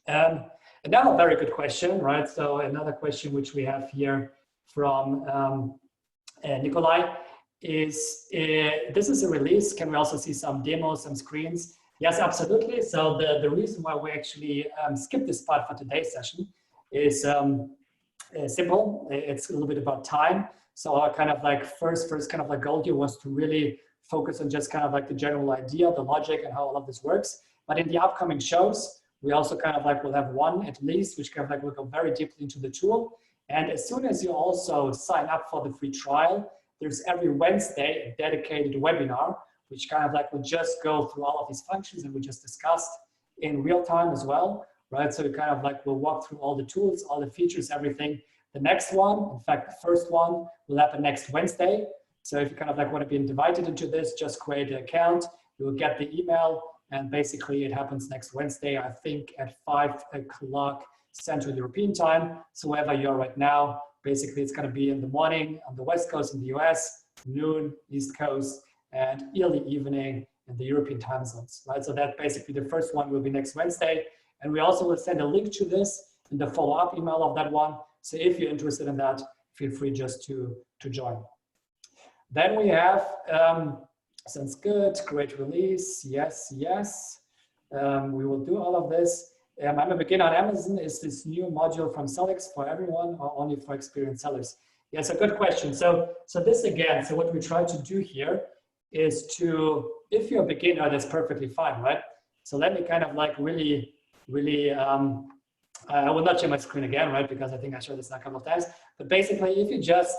Another very good question, right? So another question which we have here from Nikolai is, this is a release. Can we also see some demos, some screens? Yes, absolutely. So the reason why we actually skipped this part for today's session is simple. It's a little bit about time. So our kind of like first kind of like goal here was to really focus on just kind of like the general idea, the logic, and how all of this works. But in the upcoming shows, we also kind of like will have one at least, which kind of like will go very deeply into the tool. And as soon as you also sign up for the free trial, there's every Wednesday a dedicated webinar, which kind of like will just go through all of these functions that we just discussed in real time as well, right? So we kind of like will walk through all the tools, all the features, everything. The next one, in fact, the first one will happen next Wednesday. So if you kind of like want to be invited into this, just create an account. You will get the email, and basically it happens next Wednesday, I think at 5 o'clock Central European time. So wherever you are right now, basically it's going to be in the morning on the West Coast in the US, noon East Coast, and early evening in the European time zones, right? So that basically the first one will be next Wednesday. And we also will send a link to this in the follow-up email of that one. So if you're interested in that, feel free just to join. Then we have, sounds good, great release, yes, yes. We will do all of this. I'm a beginner on Amazon. Is this new module from Sellics for everyone or only for experienced sellers? Yes, a good question. So this again, so what we try to do here is to, if you're a beginner, that's perfectly fine, right? So let me kind of like really, I will not share my screen again, right? Because I think I showed this a couple of times. But basically, if you just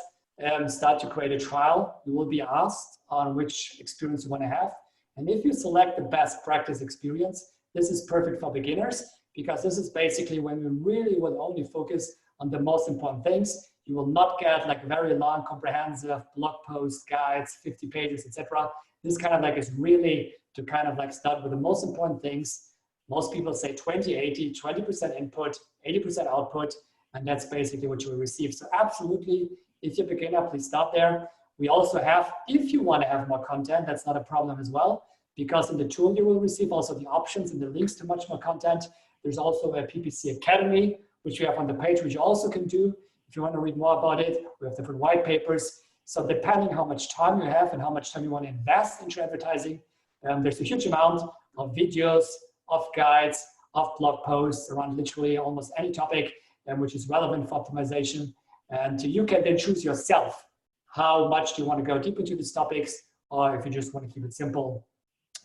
start to create a trial, you will be asked on which experience you want to have. And if you select the best practice experience, this is perfect for beginners, because this is basically when you really will only focus on the most important things. You will not get like very long, comprehensive blog posts, guides, 50 pages, etc. This kind of like is really to kind of like start with the most important things. Most people say 20-80, 20% input, 80% output, and that's basically what you will receive. So absolutely, if you're a beginner, please start there. We also have, if you want to have more content, that's not a problem as well, because in the tool you will receive also the options and the links to much more content. There's also a PPC Academy, which we have on the page, which you also can do. If you want to read more about it, we have different white papers. So depending how much time you have and how much time you want to invest into advertising, there's a huge amount of videos, of guides, of blog posts around literally almost any topic which is relevant for optimization. And you can then choose yourself how much do you want to go deep into these topics, or if you just want to keep it simple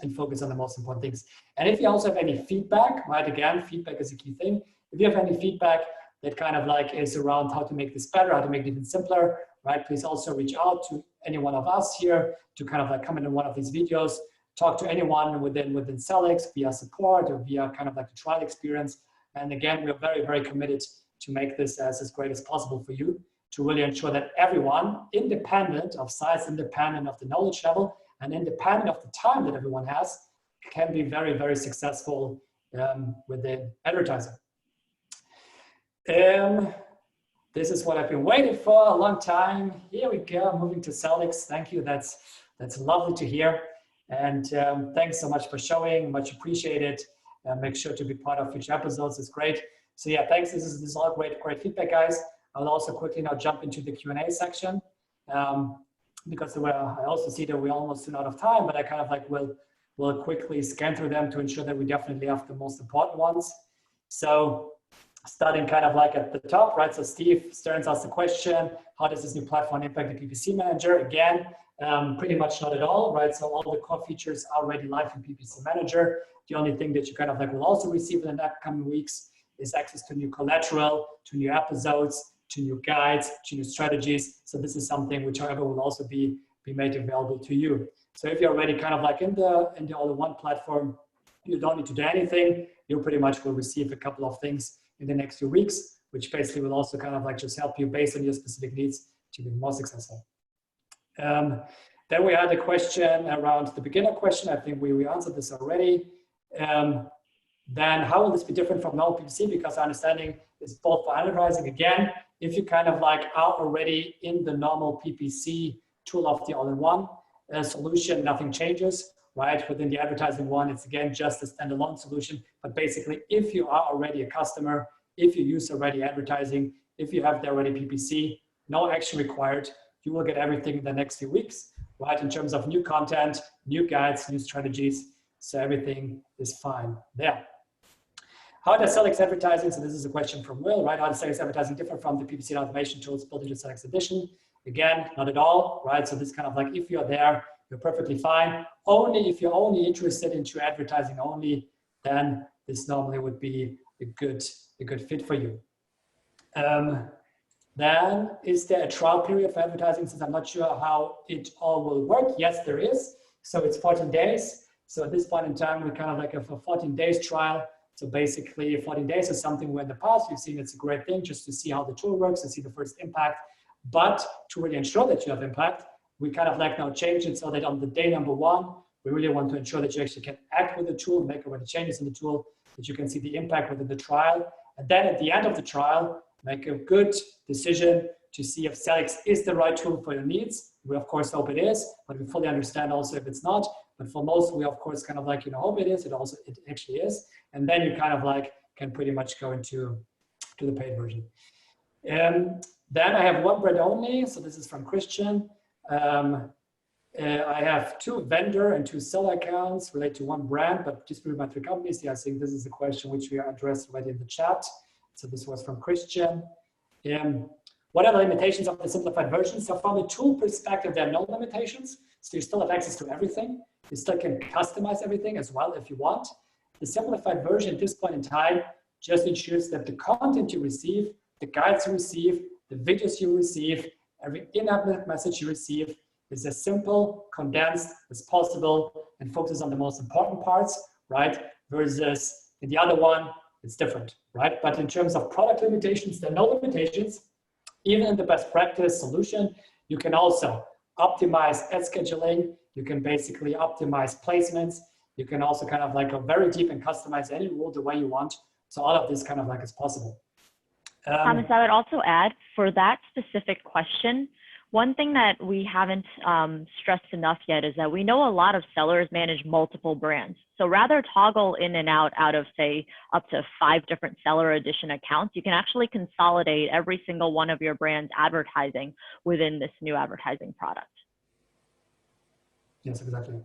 and focus on the most important things. And if you also have any feedback, right, again, feedback is a key thing. If you have any feedback that kind of like is around how to make this better, how to make it even simpler, right, please also reach out to any one of us here to kind of like comment on one of these videos, talk to anyone within Sellics via support or via kind of like the trial experience. And again, we're very, very committed to make this as great as possible for you, to really ensure that everyone, independent of size, independent of the knowledge level, and independent of the time that everyone has, can be very, very successful within advertising. This is what I've been waiting for a long time. Here we go, moving to Sellics. Thank you, that's lovely to hear. And thanks so much for showing, much appreciated. Make sure to be part of future episodes, it's great. So yeah, thanks, this is all great feedback, guys. I will also quickly now jump into the Q&A section because I also see that we're almost soon out of time, but I kind of like will quickly scan through them to ensure that we definitely have the most important ones. So starting kind of like at the top, right? So Steve Stearns asked the question, how does this new platform impact the PPC Manager? Again, pretty much not at all, right? So all the core features are already live in PPC Manager. The only thing that you kind of like will also receive in the upcoming weeks is access to new collateral, to new episodes, to new guides, to new strategies. So this is something which, however, will also be made available to you. So if you're already kind of like in the all-in-one platform, you don't need to do anything. You pretty much will receive a couple of things in the next few weeks, which basically will also kind of like just help you based on your specific needs to be more successful. Then we had a question around the beginner question. I think we answered this already. Then how will this be different from normal PPC? Because our understanding is both for advertising. Again, if you kind of like are already in the normal PPC tool of the all-in-one solution, nothing changes, right? Within the advertising one, it's again just a standalone solution. But basically, if you are already a customer, if you use already advertising, if you have the already PPC, no action required, you will get everything in the next few weeks, right? In terms of new content, new guides, new strategies. So everything is fine there. How does Sellics advertising, so this is a question from Will, right? How does Sellics advertising differ from the PPC automation tools built into Sellics Edition? Again, not at all, right? So this kind of like, if you're there, you're perfectly fine. Only if you're only interested into advertising only, then this normally would be a good fit for you. Then, is there a trial period for advertising? Since I'm not sure how it all will work. Yes, there is. So it's 14 days. So at this point in time, we kind of like a 14 days trial. So basically 14 days is something where in the past you've seen it's a great thing just to see how the tool works, to see the first impact. But to really ensure that you have impact, we kind of like now change it so that on the day number one, we really want to ensure that you actually can act with the tool, make already changes in the tool, that you can see the impact within the trial. And then at the end of the trial, make a good decision to see if Sellics is the right tool for your needs. We of course hope it is, but we fully understand also if it's not. But for most, we of course kind of like, hope it is, it actually is. And then you kind of like can pretty much go into the paid version. Then I have one brand only. So this is from Christian. I have 2 vendor and 2 seller accounts related to one brand, but distributed by 3 companies. Yeah, I think this is a question which we addressed already in the chat. So this was from Christian. What are the limitations of the simplified version? So from a tool perspective, there are no limitations. So you still have access to everything. You still can customize everything as well if you want. The simplified version at this point in time just ensures that the content you receive, the guides you receive, the videos you receive, every in-app message you receive is as simple, condensed as possible and focuses on the most important parts, right? Versus in the other one, it's different, right? But in terms of product limitations, there are no limitations. Even in the best practice solution, you can also optimize ad scheduling. You can basically optimize placements. You can also kind of like go very deep and customize any rule the way you want. So all of this kind of like is possible. Thomas, I would also add for that specific question, one thing that we haven't stressed enough yet is that we know a lot of sellers manage multiple brands. So rather toggle in and out of say up to 5 different seller edition accounts, you can actually consolidate every single one of your brand's advertising within this new advertising product. Yes, exactly.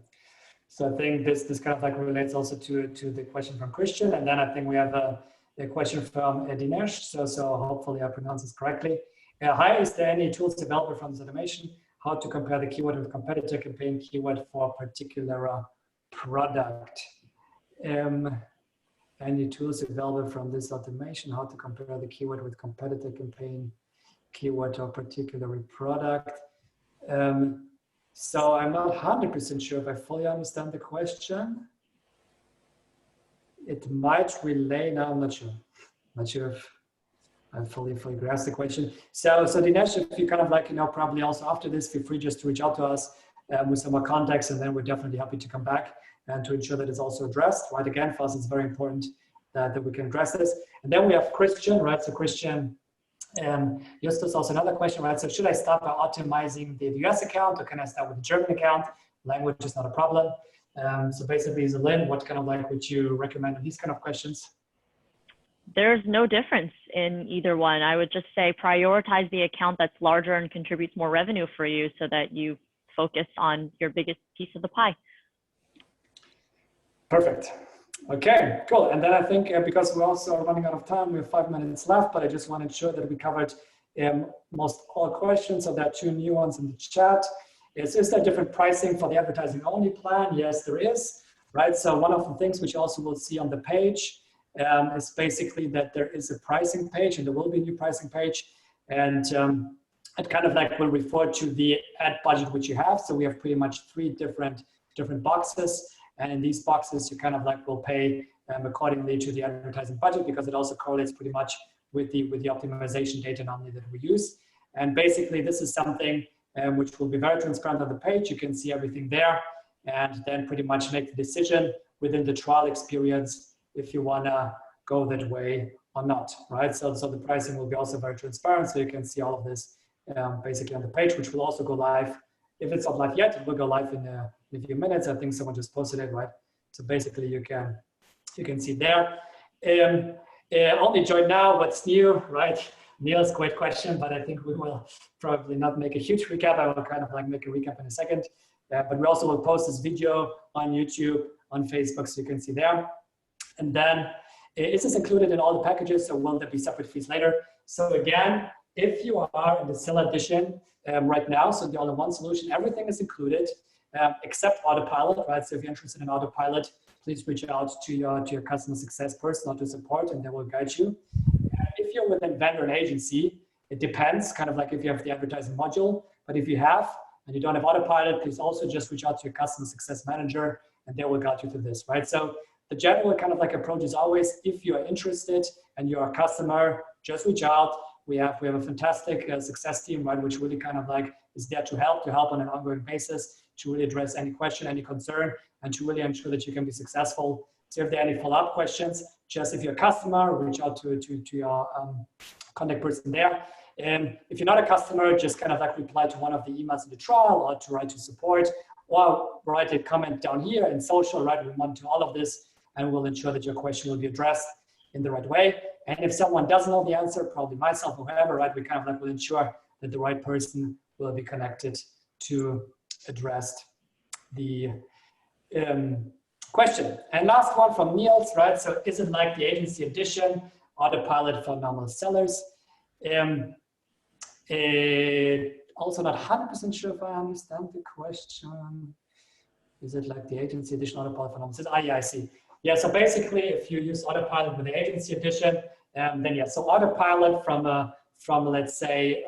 So I think this kind of like relates also to the question from Christian. And then I think we have a question from Dinesh. So hopefully I pronounce this correctly. Hi, is there any tools available from this automation? How to compare the keyword with competitor campaign keyword for a particular product? Any tools available from this automation? How to compare the keyword with competitor campaign keyword to a particular product? So I'm not 100% sure if I fully understand the question. It might relay, no, I'm not sure. Not sure if I fully grasp the question. So Dinesh, if you kind of like, probably also after this, feel free just to reach out to us with some more context, and then we're definitely happy to come back and to ensure that it's also addressed, right? Again, for us, it's very important that we can address this. And then we have Christian, right? So Christian, Justus, also another question, right? So should I start by optimizing the US account, or can I start with the German account? Language is not a problem. So basically, Zelin, what kind of like would you recommend in these kind of questions? There's no difference in either one. I would just say prioritize the account that's larger and contributes more revenue for you so that you focus on your biggest piece of the pie. Perfect. Okay, cool. And then I think because we're also running out of time, we have 5 minutes left, but I just want to ensure that we covered most all questions. So there are 2 new ones in the chat. Is there different pricing for the advertising only plan? Yes, there is, right? So one of the things which you also will see on the page is basically that there is a pricing page, and there will be a new pricing page. And it kind of like will refer to the ad budget which you have. So we have pretty much 3 different boxes. And in these boxes, you kind of like will pay accordingly to the advertising budget, because it also correlates pretty much with the optimization data normally that we use. And basically, this is something which will be very transparent on the page. You can see everything there, and then pretty much make the decision within the trial experience if you want to go that way or not, right? So the pricing will be also very transparent, so you can see all of this basically on the page, which will also go live. If it's not live yet, it will go live in a few minutes. I think someone just posted it, right? So basically, you can see there. Only join now. What's new, right? Neal's great question, but I think we will probably not make a huge recap. I will kind of like make a recap in a second. But we also will post this video on YouTube, on Facebook, so you can see there. And then, is this included in all the packages, or will there be separate fees later? So again, if you are in the seller edition right now, so the all-in-one solution, everything is included. except autopilot, right? So if you're interested in autopilot, please reach out to your customer success person or to support, and they will guide you. If you're within vendor and agency, it depends, kind of like if you have the advertising module. But if you have and you don't have autopilot, please also just reach out to your customer success manager, and they will guide you through this, right? So the general kind of like approach is always, if you are interested and you're a customer, just reach out. We have a fantastic success team, right, which really kind of like is there to help on an ongoing basis, to really address any question, any concern, and to really ensure that you can be successful. So if there are any follow-up questions, just if you're a customer, reach out to your contact person there. And if you're not a customer, just kind of like reply to one of the emails in the trial, or to write to support, or write a comment down here in social, right? We monitor all of this, and we'll ensure that your question will be addressed in the right way. And if someone doesn't know the answer, probably myself or whoever, right, we kind of like will ensure that the right person will be connected to address the question. And last one from Neal, right? So is it like the agency edition, autopilot for normal sellers? Also not 100% sure if I understand the question. Is it like the agency edition, autopilot for normal sellers? Yeah, I see. Yeah, so basically if you use autopilot with the agency edition, then yeah, so autopilot from let's say,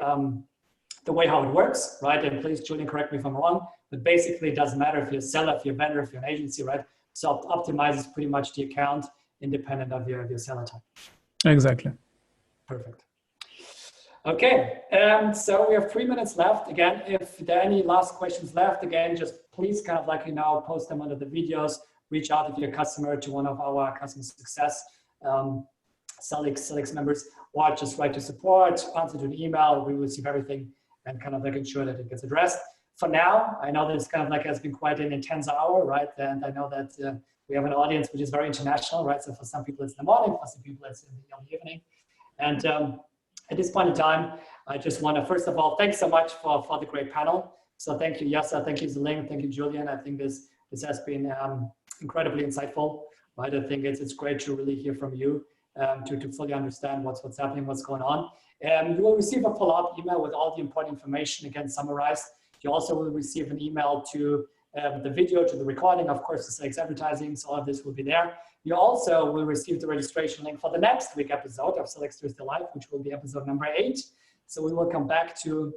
the way how it works, right? And please, Julian, correct me if I'm wrong, but basically it doesn't matter if you're a seller, if you're a vendor, if you're an agency, right? So it optimizes pretty much the account independent of your seller type. Exactly. Perfect. Okay, so we have 3 minutes left. Again, if there are any last questions left, again, just please kind of like, post them under the videos, reach out if you're a customer to one of our customer success Sellics members, or just write to support, answer to an email. We will receive everything and kind of like ensure that it gets addressed. For now, I know this kind of like has been quite an intense hour, right? And I know that we have an audience which is very international, right? So for some people it's in the morning, for some people it's in the evening. And at this point in time, I just want to, first of all, thanks so much for the great panel. So thank you, Yasser, thank you, Zeling, thank you, Julian. I think this has been incredibly insightful, right? I think it's great to really hear from you to fully understand what's happening, what's going on. You will receive a follow-up email with all the important information, again, summarized. You also will receive an email to the video, to the recording, of course, the Sellics advertising, so all of this will be there. You also will receive the registration link for the next week episode of Sellics Thursday Live, which will be episode number 8. So we will come back to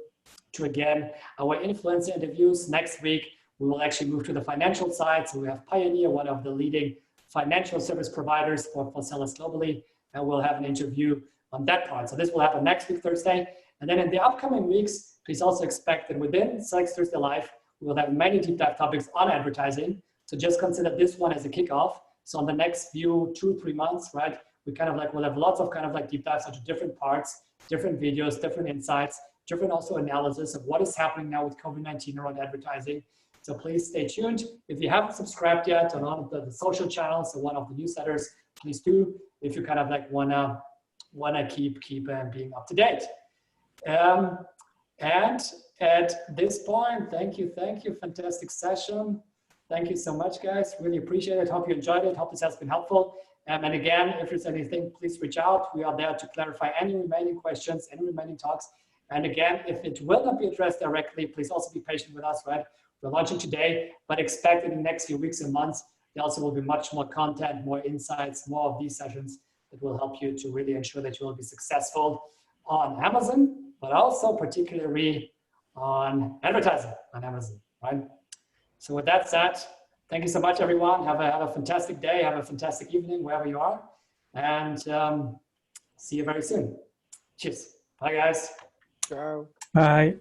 again, our influencer interviews. Next week, we will actually move to the financial side. So we have Pioneer, one of the leading financial service providers for sellers globally, and we'll have an interview on that part. So this will happen next week, Thursday. And then in the upcoming weeks, please also expect that within Sellics Thursday Live, we will have many deep dive topics on advertising. So just consider this one as a kickoff. So on the next few 2-3 months, right, we kind of like, we'll have lots of kind of like deep dives into different parts, different videos, different insights, different also analysis of what is happening now with COVID-19 around advertising. So please stay tuned. If you haven't subscribed yet on all of the social channels or one of the newsletters, please do. If you kind of like wanna keep being up to date. And at this point, thank you, fantastic session. Thank you so much, guys. Really appreciate it. Hope you enjoyed it. Hope this has been helpful. And again, if there's anything, please reach out. We are there to clarify any remaining questions, any remaining talks. And again, if it will not be addressed directly, please also be patient with us, right? We're launching today, but expect in the next few weeks and months, there also will be much more content, more insights, more of these sessions that will help you to really ensure that you will be successful on Amazon, but also particularly on advertising on Amazon, right? So with that said, thank you so much, everyone. Have a fantastic day. Have a fantastic evening, wherever you are. And see you very soon. Cheers. Bye, guys. Ciao. Bye.